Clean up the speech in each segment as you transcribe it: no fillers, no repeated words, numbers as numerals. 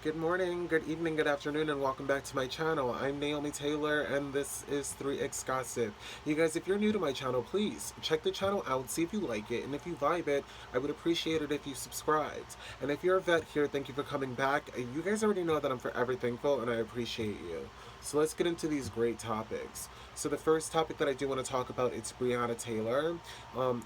Good morning, good evening, good afternoon, and welcome back to my channel. I'm Naomi Taylor, and this is 3X Gossip. You guys, if you're new to my channel, please check the channel out, see if you like it, and if you vibe it, I would appreciate it if you subscribed. And if you're a vet here, thank you for coming back. You guys already know that I'm forever thankful, and I appreciate you. So let's get into these great topics. So the first topic that I do want to talk about is Breonna Taylor.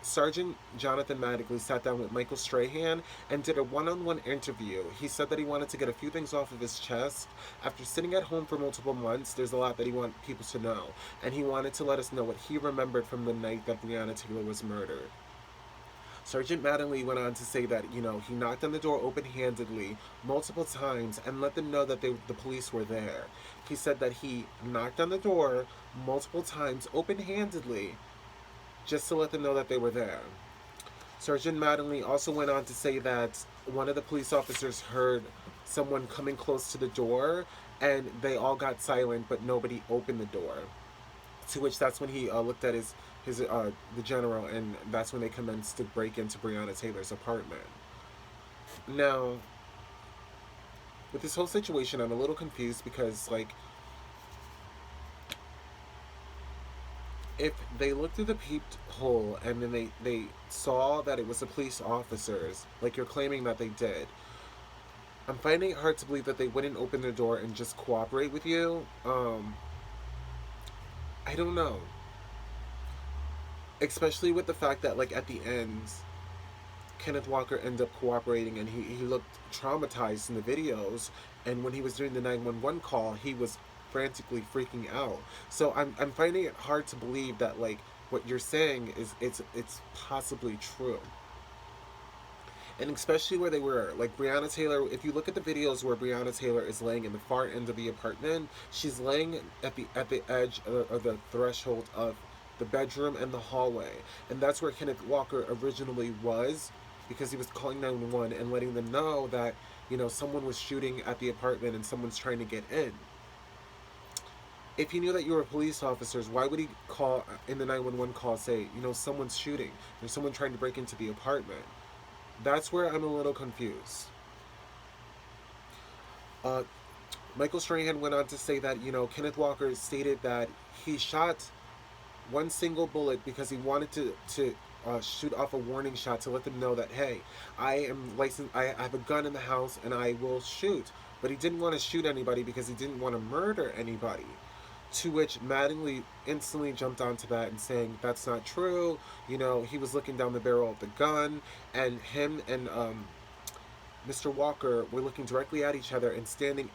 Sergeant Jonathan Mattingly sat down with Michael Strahan and did a one-on-one interview. He said that he wanted to get a few things off of his chest. After sitting at home for multiple months, there's a lot that he wanted people to know, and he wanted to let us know what he remembered from the night that Breonna Taylor was murdered. Sergeant Mattingly went on to say that, he knocked on the door open-handedly multiple times and let them know that the police were there. He said that he knocked on the door multiple times open-handedly just to let them know that they were there. Sergeant Mattingly also went on to say that one of the police officers heard someone coming close to the door and they all got silent, but nobody opened the door. To which that's when he looked at the general, and that's when they commenced to break into Breonna Taylor's apartment. Now, with this whole situation, I'm a little confused because, if they looked through the peephole and then they saw that it was the police officers, like you're claiming that they did, I'm finding it hard to believe that they wouldn't open their door and just cooperate with you. I don't know. Especially with the fact that, like, at the end, Kenneth Walker ended up cooperating, and he looked traumatized in the videos, and when he was doing the 911 call, he was frantically freaking out. So I'm finding it hard to believe that, like, what you're saying is it's possibly true. And especially where they were, like Breonna Taylor, if you look at the videos where Breonna Taylor is laying in the far end of the apartment, she's laying at the edge of the threshold of the bedroom and the hallway. And that's where Kenneth Walker originally was, because he was calling 911 and letting them know that, someone was shooting at the apartment and someone's trying to get in. If he knew that you were police officers, why would he call in the 911 call, say, someone's shooting, there's someone trying to break into the apartment? That's where I'm a little confused. Uh, Michael Strahan went on to say that, Kenneth Walker stated that he shot one single bullet because he wanted to shoot off a warning shot to let them know that, hey, I am licensed, I have a gun in the house and I will shoot. But he didn't want to shoot anybody because he didn't want to murder anybody. To which Mattingly instantly jumped onto that and saying that's not true. He was looking down the barrel of the gun, and him and Mr. Walker were looking directly at each other and standing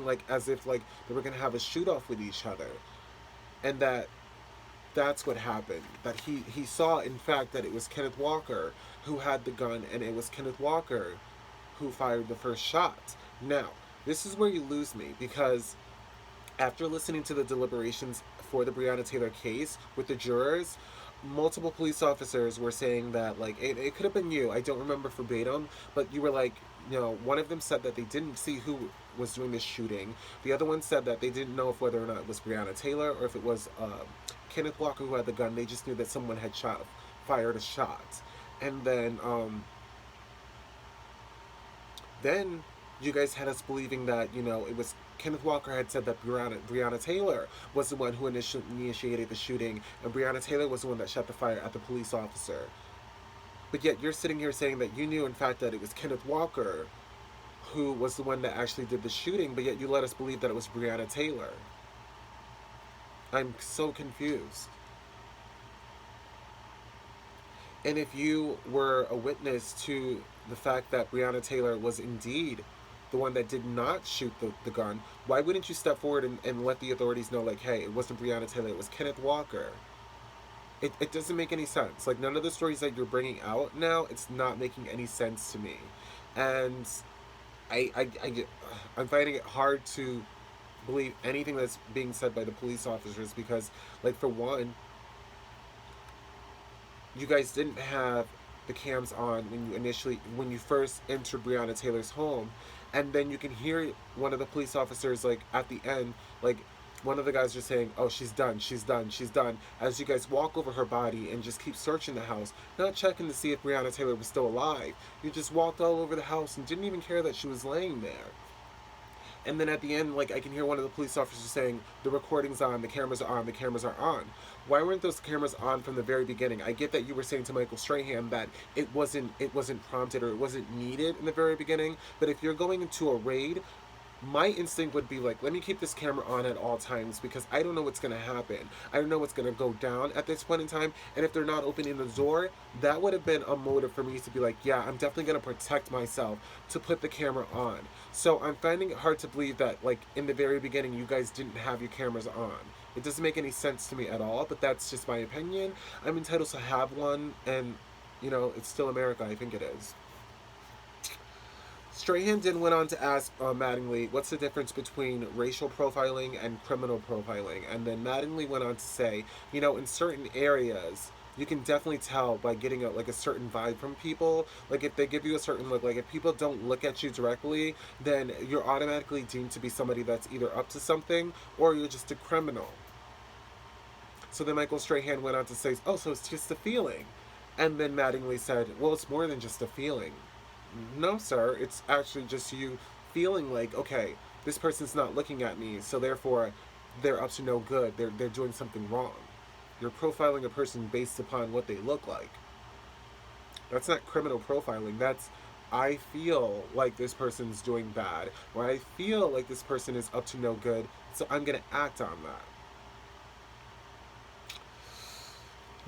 like as if like they were gonna have a shoot off with each other, and that's what happened. That he saw, in fact, that it was Kenneth Walker who had the gun, and it was Kenneth Walker who fired the first shot. Now, this is where you lose me, because after listening to the deliberations for the Breonna Taylor case with the jurors, multiple police officers were saying that, like, it could have been you. I don't remember verbatim, but you were like, one of them said that they didn't see who was doing the shooting. The other one said that they didn't know if whether or not it was Breonna Taylor or if it was Kenneth Walker who had the gun. They just knew that someone had fired a shot. And then you guys had us believing that, it was Kenneth Walker had said that Breonna Taylor was the one who initiated the shooting, and Breonna Taylor was the one that shot the fire at the police officer. But yet you're sitting here saying that you knew, in fact, that it was Kenneth Walker who was the one that actually did the shooting, but yet you let us believe that it was Breonna Taylor. I'm so confused. And if you were a witness to the fact that Breonna Taylor was indeed the one that did not shoot the gun, why wouldn't you step forward and let the authorities know, like, hey, it wasn't Breonna Taylor, it was Kenneth Walker? It doesn't make any sense. Like, none of the stories that you're bringing out now, it's not making any sense to me. And I'm finding it hard to believe anything that's being said by the police officers because, like, for one, you guys didn't have the cams on when you first entered Breonna Taylor's home, and then you can hear one of the police officers, like, at the end, like, one of the guys are saying, "Oh, she's done, she's done, she's done," as you guys walk over her body and just keep searching the house, not checking to see if Breonna Taylor was still alive. You just walked all over the house and didn't even care that she was laying there. And then at the end, like, I can hear one of the police officers saying, "The recording's on, the cameras are on, the cameras are on." Why weren't those cameras on from the very beginning? I get that you were saying to Michael Strahan that it wasn't prompted or it wasn't needed in the very beginning, but if you're going into a raid, my instinct would be like, let me keep this camera on at all times because I don't know what's going to happen. I don't know what's going to go down at this point in time. And if they're not opening the door, that would have been a motive for me to be like, yeah, I'm definitely going to protect myself to put the camera on. So I'm finding it hard to believe that, like, in the very beginning, you guys didn't have your cameras on. It doesn't make any sense to me at all, but that's just my opinion. I'm entitled to have one, and, it's still America. I think it is. Strahan then went on to ask Mattingly, what's the difference between racial profiling and criminal profiling? And then Mattingly went on to say, in certain areas, you can definitely tell by getting a certain vibe from people. Like if they give you a certain look, like if people don't look at you directly, then you're automatically deemed to be somebody that's either up to something or you're just a criminal. So then Michael Strahan went on to say, oh, so it's just a feeling. And then Mattingly said, well, it's more than just a feeling. No, sir, it's actually just you feeling like, okay, this person's not looking at me, so therefore they're up to no good. They're doing something wrong. You're profiling a person based upon what they look like. That's not criminal profiling. That's, I feel like this person's doing bad, or I feel like this person is up to no good, so I'm going to act on that.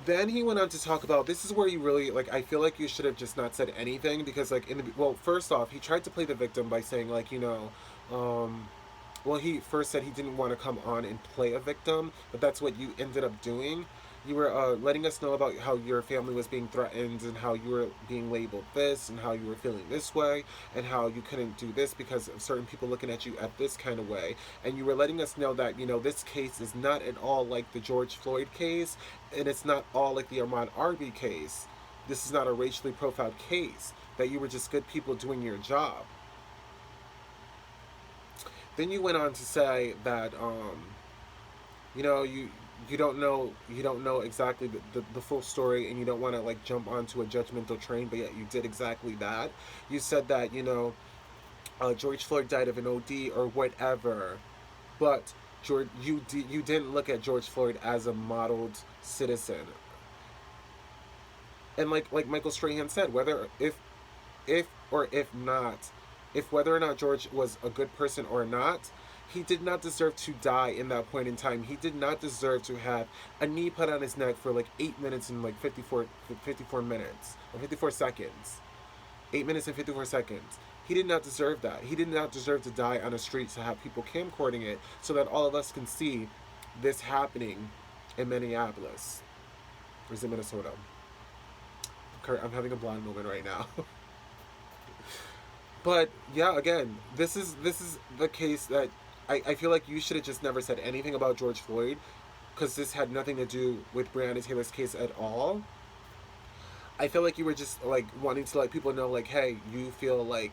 Then he went on to talk about, this is where you really, like, I feel like you should have just not said anything because, like, well, first off, he tried to play the victim by saying, like, well, he first said he didn't want to come on and play a victim, but that's what you ended up doing. You were letting us know about how your family was being threatened and how you were being labeled this and how you were feeling this way and how you couldn't do this because of certain people looking at you at this kind of way. And you were letting us know that, this case is not at all like the George Floyd case and it's not all like the Ahmaud Arbery case. This is not a racially profiled case, that you were just good people doing your job. Then you went on to say that, you don't know exactly the full story and you don't want to like jump onto a judgmental train, but yet you did exactly that. You said that, George Floyd died of an OD or whatever, but you didn't look at George Floyd as a modeled citizen. And like Michael Strahan said, whether if or if not, if whether or not George was a good person or not, he did not deserve to die in that point in time. He did not deserve to have a knee put on his neck for like 8 minutes and like 54 minutes or 54 seconds. 8 minutes and 54 seconds. He did not deserve that. He did not deserve to die on a street to have people camcording it so that all of us can see this happening in Minneapolis. Or is it Minnesota? I'm having a blonde moment right now. But yeah, again, this is the case that I feel like you should have just never said anything about George Floyd because this had nothing to do with Breonna Taylor's case at all. I feel like you were just like wanting to let people know, like, hey, you feel like,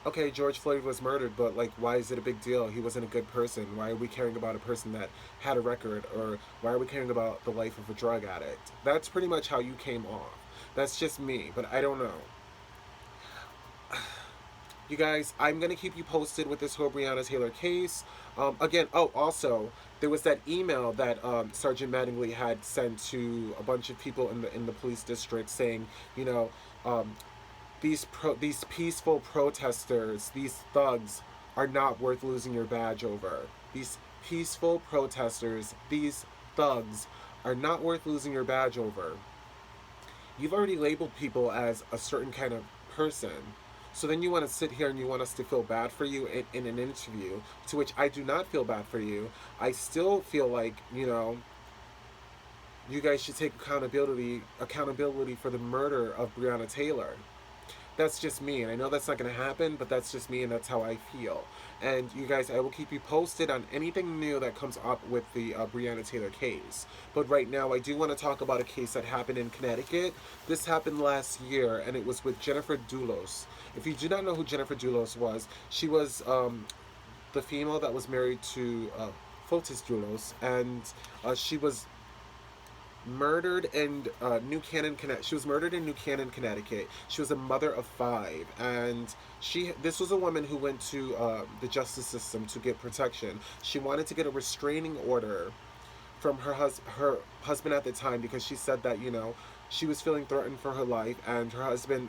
okay, George Floyd was murdered, but like, why is it a big deal? He wasn't a good person. Why are we caring about a person that had a record, or why are we caring about the life of a drug addict? That's pretty much how you came off. That's just me, but I don't know. You guys, I'm gonna keep you posted with this whole Breonna Taylor case. Again, oh, also, there was that email that Sergeant Mattingly had sent to a bunch of people in the police district saying, um, these peaceful protesters, these thugs, are not worth losing your badge over. These peaceful protesters, these thugs, are not worth losing your badge over. You've already labeled people as a certain kind of person. So then you want to sit here and you want us to feel bad for you in an interview, to which I do not feel bad for you. I still feel like, you guys should take accountability for the murder of Breonna Taylor. That's just me, and I know that's not going to happen, but that's just me, and that's how I feel. And you guys, I will keep you posted on anything new that comes up with the Breonna Taylor case. But right now, I do want to talk about a case that happened in Connecticut. This happened last year, and it was with Jennifer Dulos. If you do not know who Jennifer Dulos was, she was the female that was married to Fotis Dulos, and she was murdered in New Canaan, Connecticut. She was murdered in New Canaan, Connecticut. She was a mother of five, and this was a woman who went to the justice system to get protection. She wanted to get a restraining order from her husband at the time because she said that she was feeling threatened for her life, and her husband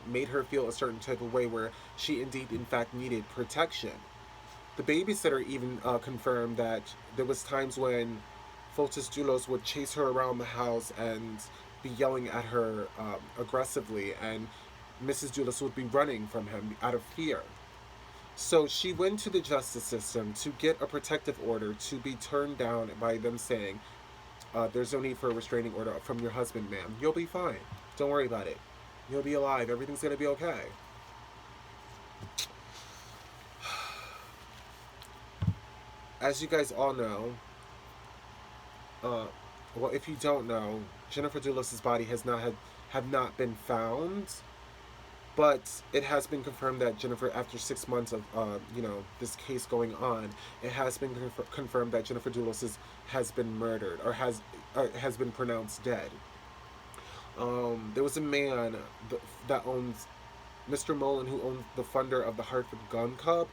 made her feel a certain type of way where she indeed in fact needed protection. The babysitter even confirmed that there was times when Fotis Dulos would chase her around the house and be yelling at her aggressively, and Mrs. Dulos would be running from him out of fear. So she went to the justice system to get a protective order to be turned down by them saying, there's no need for a restraining order from your husband, ma'am. You'll be fine. Don't worry about it. You'll be alive. Everything's going to be okay. As you guys all know, well, if you don't know, Jennifer Dulos' body have not been found, but it has been confirmed that Jennifer, after 6 months of this case going on, it has been confirmed that Jennifer Dulos has been murdered or has been pronounced dead. There was a man that owns Mr. Mullen, who owned the funder of the Hartford Gun Club.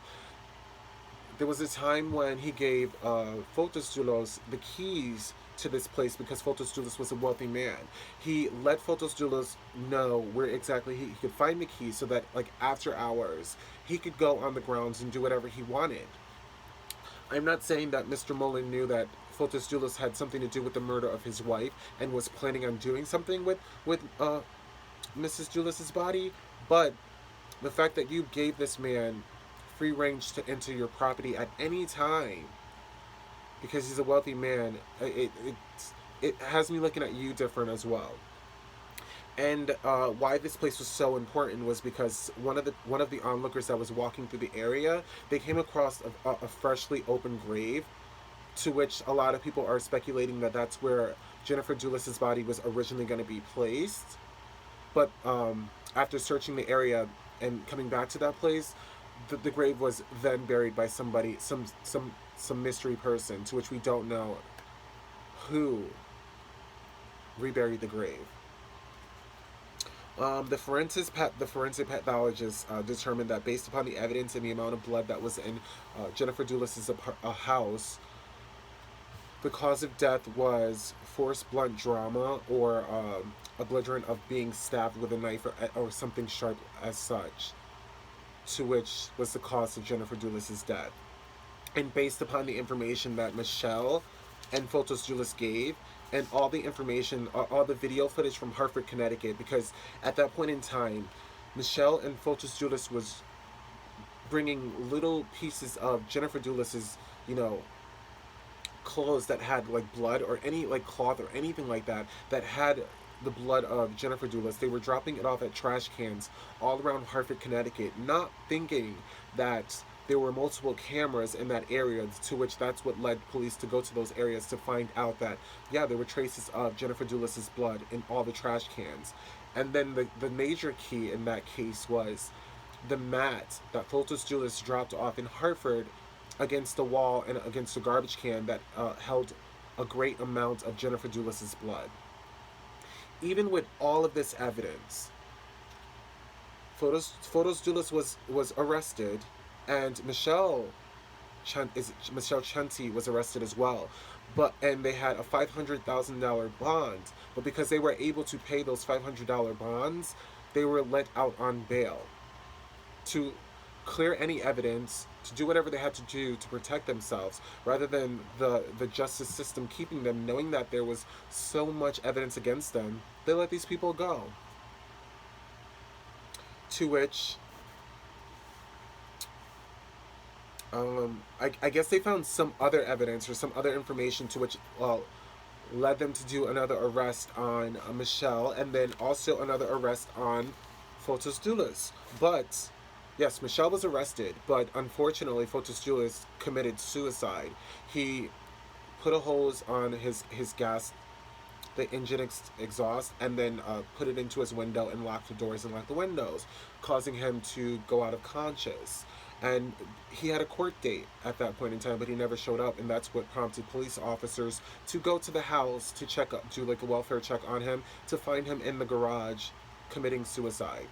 There was a time when he gave Fotis Dulos the keys to this place because Fotis Dulos was a wealthy man. He let Fotis Dulos know where exactly he could find the keys so that, like, after hours, he could go on the grounds and do whatever he wanted. I'm not saying that Mr. Mullen knew that Fotis Dulos had something to do with the murder of his wife and was planning on doing something with Mrs. Dulos' body, but the fact that you gave this man free range to enter your property at any time because he's a wealthy man, it has me looking at you different as well. And why this place was so important was because one of the onlookers that was walking through the area, they came across a freshly opened grave, to which a lot of people are speculating that that's where Jennifer Dulos' body was originally going to be placed. But after searching the area and coming back to that place, the grave was then buried by somebody, some mystery person, to which we don't know who reburied the grave. The forensic pathologist determined that based upon the evidence and the amount of blood that was in Jennifer Dulos' house, the cause of death was forced blunt trauma or a belligerent of being stabbed with a knife or something sharp as such, to which was the cause of Jennifer Dulos' death. And based upon the information that Michelle and Fotis Dulos gave, and all the information, all the video footage from Hartford, Connecticut, because at that point in time, Michelle and Fotis Dulos was bringing little pieces of Jennifer Dulos' clothes that had like blood or any like cloth or anything like that had the blood of Jennifer Dulos. They were dropping it off at trash cans all around Hartford, Connecticut, not thinking that there were multiple cameras in that area, to which that's what led police to go to those areas to find out that, yeah, there were traces of Jennifer Dulos' blood in all the trash cans. And then the major key in that case was the mat that Fotis Dulos dropped off in Hartford against the wall and against the garbage can that held a great amount of Jennifer Dulos' blood. Even with all of this evidence, Fotis Dulos was arrested, and Michelle Chanty was arrested as well. And they had a $500,000 bond. But because they were able to pay those $500 bonds, they were let out on bail to clear any evidence, to do whatever they had to do to protect themselves, rather than the justice system keeping them, knowing that there was so much evidence against them. They let these people go. To which I guess they found some other evidence or some other information, to which led them to do another arrest on Michelle, and then also another arrest on Fotis Dulos. But yes, Michelle was arrested, but unfortunately Fotis Dulos committed suicide. He put a hose on his gas, the engine exhaust, and then put it into his window and locked the doors and locked the windows, causing him to go out of conscious. And he had a court date at that point in time, but he never showed up, and that's what prompted police officers to go to the house to check up, do like a welfare check on him, to find him in the garage committing suicide.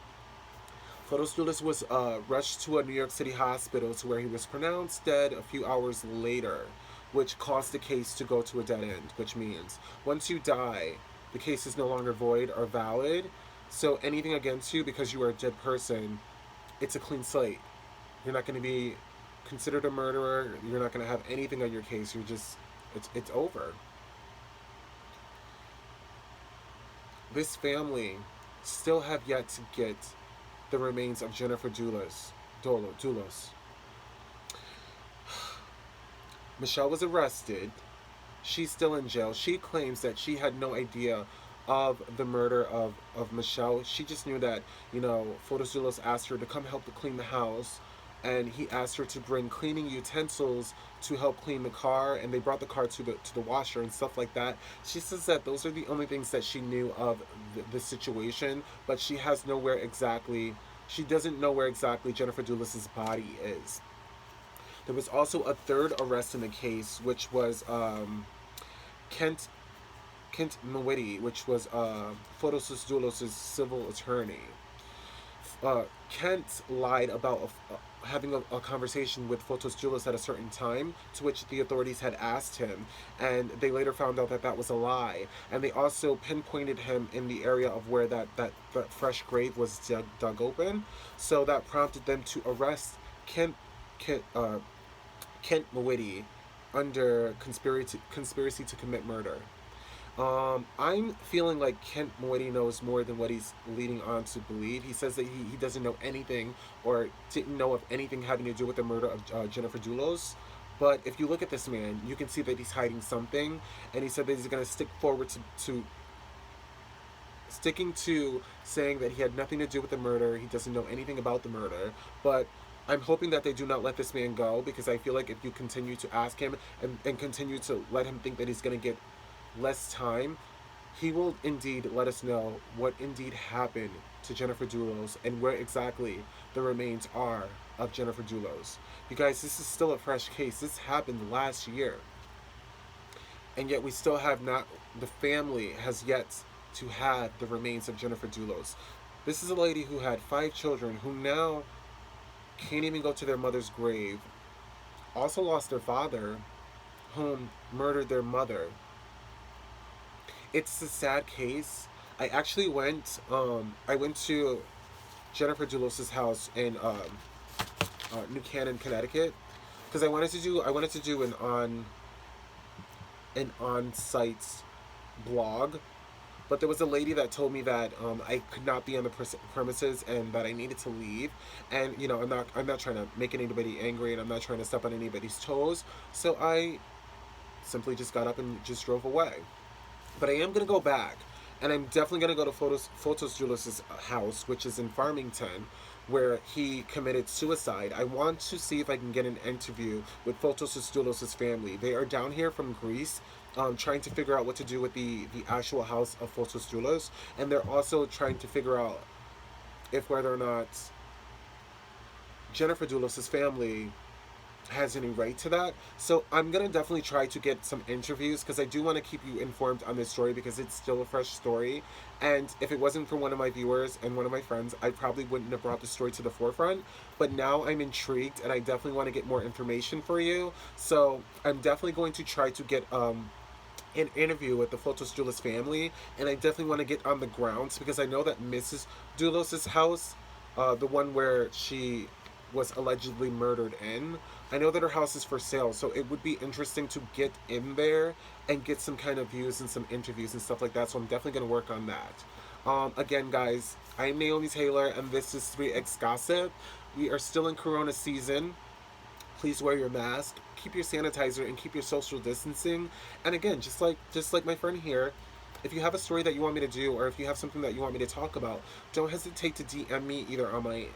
Fotos Dulos was rushed to a New York City hospital to where he was pronounced dead a few hours later, which caused the case to go to a dead end, which means once you die, the case is no longer void or valid. So anything against you because you are a dead person, it's a clean slate. You're not going to be considered a murderer. You're not going to have anything on your case. You're just, it's over. This family still have yet to get the remains of Jennifer Dulos. Michelle was arrested. She's still in jail. She claims that she had no idea of the murder of Michelle. She just knew that, Fotos Dulos asked her to come help to clean the house, and he asked her to bring cleaning utensils to help clean the car, and they brought the car to the washer and stuff like that. She says that those are the only things that she knew of the situation, but she doesn't know where exactly Jennifer Dulos' body is. There was also a third arrest in the case, which was Kent Nwiti, which was Fotos Dulos' civil attorney. Kent lied about having a conversation with Fotos Dulos at a certain time, to which the authorities had asked him, and they later found out that that was a lie. And they also pinpointed him in the area of where that fresh grave was dug open, so that prompted them to arrest Kent, Kent Nwiti under conspiracy to commit murder. I'm feeling like Kent Nwiti knows more than what he's leading on to believe. He says that he doesn't know anything or didn't know of anything having to do with the murder of Jennifer Dulos. But if you look at this man, you can see that he's hiding something, and he said that he's going to stick forward to sticking to saying that he had nothing to do with the murder. He doesn't know anything about the murder. But I'm hoping that they do not let this man go, because I feel like if you continue to ask him and continue to let him think that he's going to get less time, he will indeed let us know what indeed happened to Jennifer Dulos and where exactly the remains are of Jennifer Dulos. You guys, this is still a fresh case. This happened last year. And yet we still have not, the family has yet to have the remains of Jennifer Dulos. This is a lady who had 5 children who now can't even go to their mother's grave. Also lost their father, whom murdered their mother. It's a sad case. I actually I went to Jennifer Dulos' house in New Canaan, Connecticut, because I wanted to do an on-site blog, but there was a lady that told me that I could not be on the premises and that I needed to leave. And I'm not trying to make anybody angry, and I'm not trying to step on anybody's toes. So I simply just got up and just drove away. But I am gonna go back, and I'm definitely gonna go to Fotos Dulos' house, which is in Farmington, where he committed suicide. I want to see if I can get an interview with Fotos Dulos' family. They are down here from Greece, trying to figure out what to do with the actual house of Fotos Dulos, and they're also trying to figure out if whether or not Jennifer Dulos' family has any right to that. So I'm gonna definitely try to get some interviews, because I do want to keep you informed on this story, because it's still a fresh story. And if it wasn't for one of my viewers and one of my friends, I probably wouldn't have brought the story to the forefront. But now I'm intrigued, and I definitely want to get more information for you. So I'm definitely going to try to get an interview with the Fotos Dulos family, and I definitely want to get on the grounds, because I know that Mrs. Dulos' house, the one where she was allegedly murdered in, I know that her house is for sale, so it would be interesting to get in there and get some kind of views and some interviews and stuff like that, so I'm definitely going to work on that. Again, guys, I'm Naomi Taylor, and this is 3X Gossip. We are still in Corona season. Please wear your mask, keep your sanitizer, and keep your social distancing. And again, just like my friend here, if you have a story that you want me to do, or if you have something that you want me to talk about, don't hesitate to DM me either on my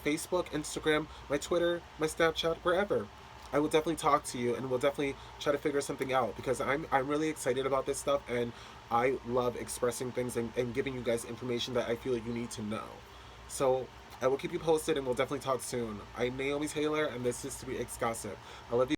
Facebook, Instagram, my Twitter, my Snapchat, wherever. I will definitely talk to you, and we'll definitely try to figure something out, because I'm really excited about this stuff, and I love expressing things and giving you guys information that I feel like you need to know. So I will keep you posted and we'll definitely talk soon. I'm Naomi Taylor and this is 3X Gossip. I love you.